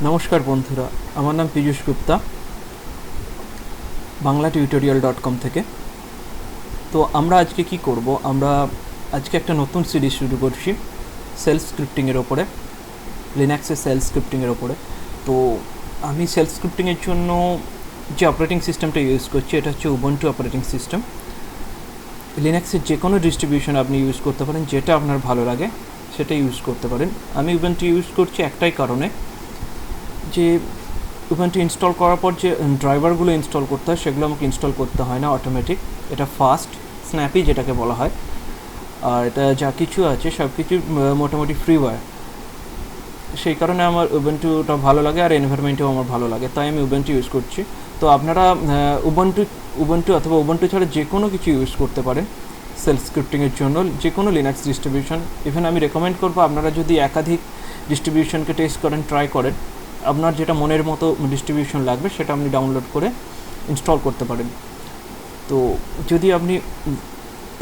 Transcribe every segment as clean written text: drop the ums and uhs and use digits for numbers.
নমস্কার বন্ধুরা, আমার নাম পীযূষ গুপ্তা, banglaTutorial.com থেকে। তো আমরা আজকে কি করব, আমরা আজকে একটা নতুন সিরিজ শুরু করছি সেলফ স্ক্রিপ্টিংয়ের ওপরে, লিনাক্সের সেলফ স্ক্রিপ্টিংয়ের ওপরে। তো আমি সেলফ স্ক্রিপ্টিংয়ের জন্য যে অপারেটিং সিস্টেমটা ইউজ করছি এটা হচ্ছে উবুন্টু অপারেটিং সিস্টেম। লিনাক্সের যে কোনো ডিস্ট্রিবিউশন আপনি ইউজ করতে পারেন, যেটা আপনার ভালো লাগে সেটা ইউজ করতে পারেন। আমি উবুন্টু ইউজ করছি একটাই কারণে, যে উবুন্টু ইনস্টল করার পর যে ড্রাইভারগুলো ইনস্টল করতে হয় সেগুলো আমাকে ইনস্টল করতে হয় না, অটোমেটিক। এটা ফাস্ট, স্ন্যাপি যেটাকে বলা হয়। আর এটা যা কিছু আছে সব কিছু মোটামুটি ফ্রিওয়্যার। সেই কারণে আমার উবুন্টুটা ভালো লাগে, আর এনভায়রনমেন্টও আমার ভালো লাগে, তাই আমি উবুন্টু ইউজ করছি। তো আপনারা উবুন্টু অথবা উবুন্টু ছাড়া যে কোনো কিছু ইউজ করতে পারেন সেলফ স্ক্রিপ্টিংয়ের জন্য, যে কোনো লিনাক্স ডিস্ট্রিবিউশন। ইভেন আমি রেকমেন্ড করবো আপনারা যদি একাধিক ডিস্ট্রিবিউশনকে টেস্ট করেন, ট্রাই করেন, আপনার যেটা মনের মতো ডিস্ট্রিবিউশন লাগবে সেটা আপনি ডাউনলোড করে ইনস্টল করতে পারেন। তো যদি আপনি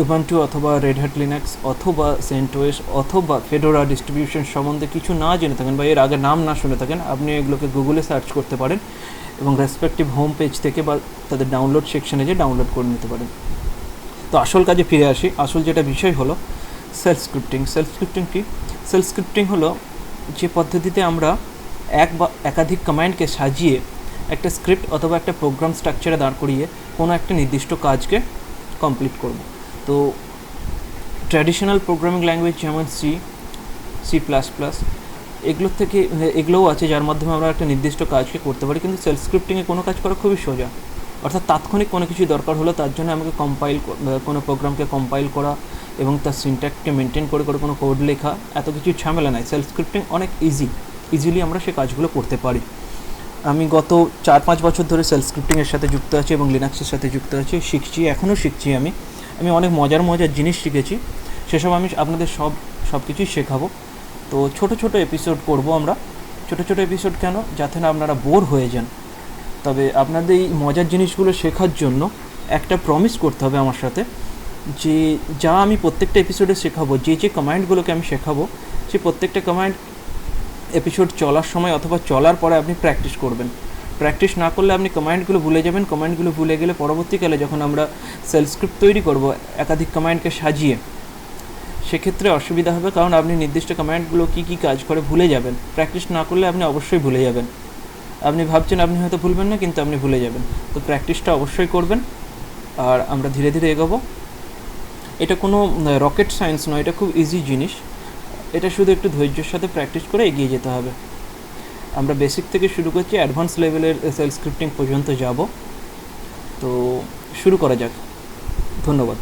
উবুন্টু অথবা রেড হ্যাট লিনাক্স অথবা সেন্টওএস অথবা ফেডোরা ডিস্ট্রিবিউশন সম্বন্ধে কিছু না জেনে থাকেন বা এর আগে নাম না শুনে থাকেন, আপনি এগুলোকে গুগলে সার্চ করতে পারেন এবং রেসপেক্টিভ হোম পেজ থেকে বা তাদের ডাউনলোড সেকশনে যে ডাউনলোড করে নিতে পারেন। তো আসল কাজে ফিরে আসি। আসল যেটা বিষয় হলো সেলফ স্ক্রিপ্টিং। সেলফ স্ক্রিপ্টিং কি? সেলফ স্ক্রিপ্টিং হলো যে পদ্ধতিতে আমরা এক বা একাধিক কমান্ডকে সাজিয়ে একটা স্ক্রিপ্ট অথবা একটা প্রোগ্রাম স্ট্রাকচারে দাঁড় করিয়ে কোনো একটা নির্দিষ্ট কাজকে কমপ্লিট করব। তো ট্র্যাডিশনাল প্রোগ্রামিং ল্যাঙ্গুয়েজ যেমন সি++, এগুলোর থেকে এগুলোও আছে যার মাধ্যমে আমরা একটা নির্দিষ্ট কাজকে করতে পারি, কিন্তু সেলফ স্ক্রিপ্টিংয়ে কোনো কাজ করা খুবই সোজা। অর্থাৎ তাৎক্ষণিক কোনো কিছু দরকার হলো, তার জন্য আমাকে কোনো প্রোগ্রামকে কম্পাইল করা এবং তার সিনট্যাক্সকে মেনটেন করে কোনো কোড লেখা, এত কিছু ঝামেলা নাই। সেলফ স্ক্রিপ্টিং অনেক ইজিলি আমরা সে কাজগুলো করতে পারি। আমি গত 4-5 বছর ধরে সেলফ স্ক্রিপ্টিংয়ের সাথে যুক্ত আছি এবং লিনাক্সের সাথে যুক্ত আছি, শিখছি, এখনও শিখছি। আমি অনেক মজার জিনিস শিখেছি, সেসব আমি আপনাদের সব কিছুই শেখাবো। তো ছোট এপিসোড করব আমরা। ছোট এপিসোড কেন? যাতে না আপনারা বোর হয়ে যান। তবে আপনাদের এই মজার জিনিসগুলো শেখার জন্য একটা প্রমিস করতে হবে আমার সাথে, যে যা আমি প্রত্যেকটা এপিসোডে শেখাবো, যে কমান্ডগুলোকে আমি শেখাবো, সেই প্রত্যেকটা কমান্ড এপিসোড চলার সময় অথবা চলার পরে আপনি প্র্যাকটিস করবেন। প্র্যাকটিস না করলে আপনি কমান্ডগুলো ভুলে যাবেন। কমান্ডগুলো ভুলে গেলে পরবর্তীকালে যখন আমরা সেলফ স্ক্রিপ্ট তৈরি করব একাধিক কমান্ডকে সাজিয়ে, সেক্ষেত্রে অসুবিধা হবে, কারণ আপনি নির্দিষ্ট কমান্ডগুলো কী কাজ করে ভুলে যাবেন। প্র্যাকটিস না করলে আপনি অবশ্যই ভুলে যাবেন। আপনি ভাবছেন আপনি হয়তো ভুলবেন না, কিন্তু আপনি ভুলে যাবেন। তো প্র্যাকটিসটা অবশ্যই করবেন, আর আমরা ধীরে ধীরে এগোবো। এটা কোনো রকেট সায়েন্স নয়, এটা খুব ইজি জিনিস। এটা শুধু একটু ধৈর্যের সাথে প্র্যাকটিস করে এগিয়ে যেতে হবে। আমরা বেসিক থেকে শুরু করছি, অ্যাডভান্স লেভেলের সেলফ স্ক্রিপ্টিং পর্যন্ত যাব। তো শুরু করা যাক। ধন্যবাদ।